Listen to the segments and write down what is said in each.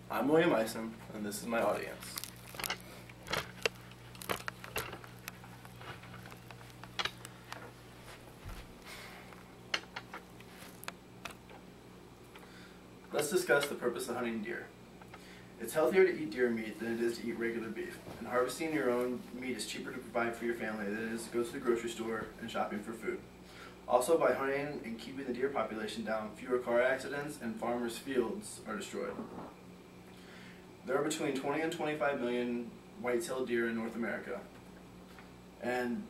I'm William Ison, and this is my audience. Let's discuss the purpose of hunting deer. It's healthier to eat deer meat than it is to eat regular beef, and harvesting your own meat is cheaper to provide for your family than it is to go to the grocery store and shopping for food. Also, by hunting and keeping the deer population down, fewer car accidents and farmers' fields are destroyed. There are between 20 and 25 million white-tailed deer in North America, and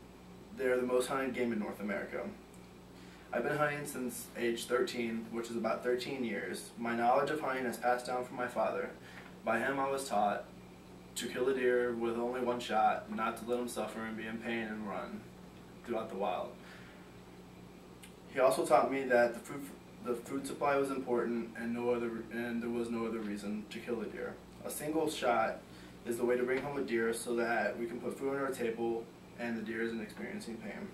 they're the most hunted game in North America. I've been hunting since age 13, which is about 13 years. My knowledge of hunting has passed down from my father. By him I was taught to kill a deer with only one shot, not to let him suffer and be in pain and run throughout the wild. He also taught me that the food supply was important and there was no other reason to kill a deer. A single shot is the way to bring home a deer so that we can put food on our table and the deer isn't experiencing pain.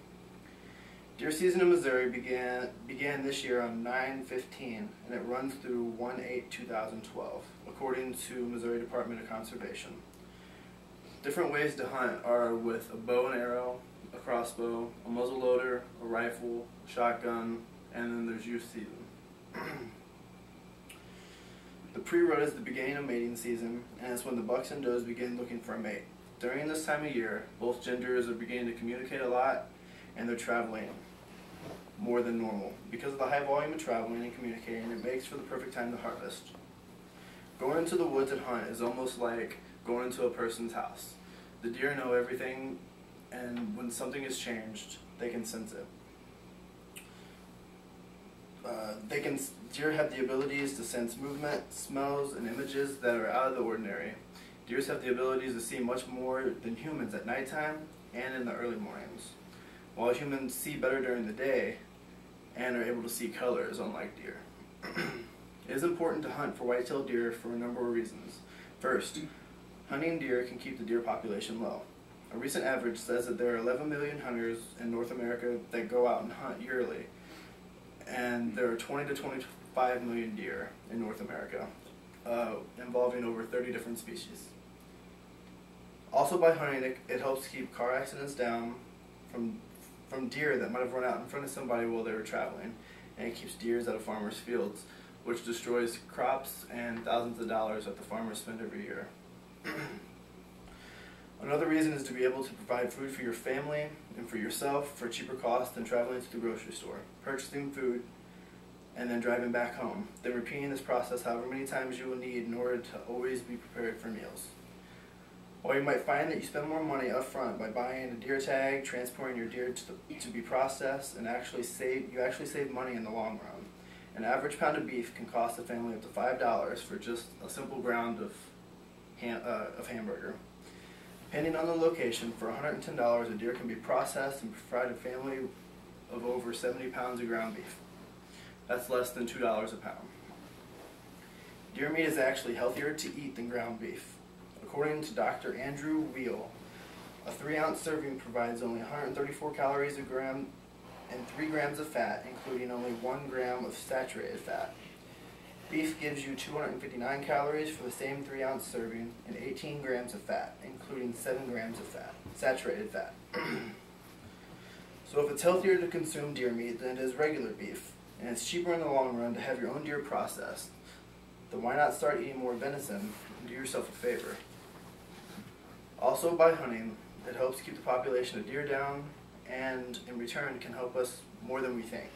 Deer season in Missouri began this year on 9/15 and it runs through 1/8/2012, according to Missouri Department of Conservation. Different ways to hunt are with a bow and arrow, a crossbow, a muzzleloader, a rifle, a shotgun, and then there's youth season. The pre-rut is the beginning of mating season, and it's when the bucks and does begin looking for a mate. During this time of year, both genders are beginning to communicate a lot, and they're traveling more than normal. Because of the high volume of traveling and communicating, it makes for the perfect time to harvest. Going into the woods and hunt is almost like going into a person's house. The deer know everything, and when something is changed, they can sense it. Deer have the abilities to sense movement, smells, and images that are out of the ordinary. Deers have the abilities to see much more than humans at nighttime and in the early mornings, while humans see better during the day and are able to see colors, unlike deer. It is important to hunt for white-tailed deer for a number of reasons. First, hunting deer can keep the deer population low. A recent average says that there are 11 million hunters in North America that go out and hunt yearly, and there are 20 to 25 million deer in North America, involving over 30 different species. Also, by hunting, it helps keep car accidents down from deer that might have run out in front of somebody while they were traveling, and it keeps deer out of farmers' fields, which destroys crops and thousands of dollars that the farmers spend every year. Another reason is to be able to provide food for your family and for yourself for cheaper cost than traveling to the grocery store, purchasing food, and then driving back home, then repeating this process however many times you will need in order to always be prepared for meals. While you might find that you spend more money up front by buying a deer tag, transporting your deer to be processed, and you actually save money in the long run. An average pound of beef can cost a family up to $5 for just a simple ground of hamburger. Depending on the location, for $110 a deer can be processed and provide a family of over 70 pounds of ground beef. That's less than $2 a pound. Deer meat is actually healthier to eat than ground beef. According to Dr. Andrew Wheel, a 3-ounce serving provides only 134 calories a gram and 3 grams of fat, including only 1 gram of saturated fat. Beef gives you 259 calories for the same 3-ounce serving and 18 grams of fat, including 7 grams of fat, saturated fat. So if it's healthier to consume deer meat than it is regular beef, and it's cheaper in the long run to have your own deer processed, then why not start eating more venison and do yourself a favor? Also, by hunting, it helps keep the population of deer down, and in return can help us more than we think.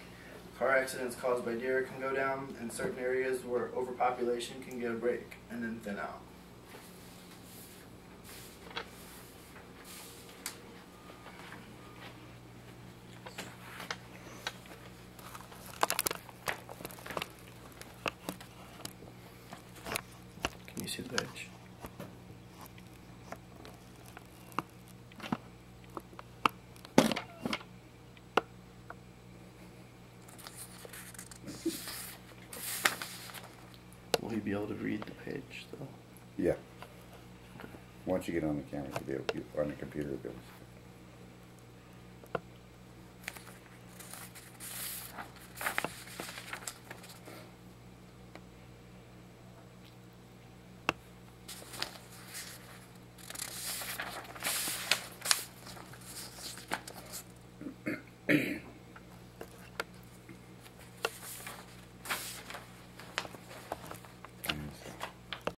Car accidents caused by deer can go down, and certain areas where overpopulation can get a break and then thin out. Can you see the page? Will he be able to read the page, though? Yeah. Once you get on the camera, you'll be able to, or on the computer, you'll be able to. Thank you.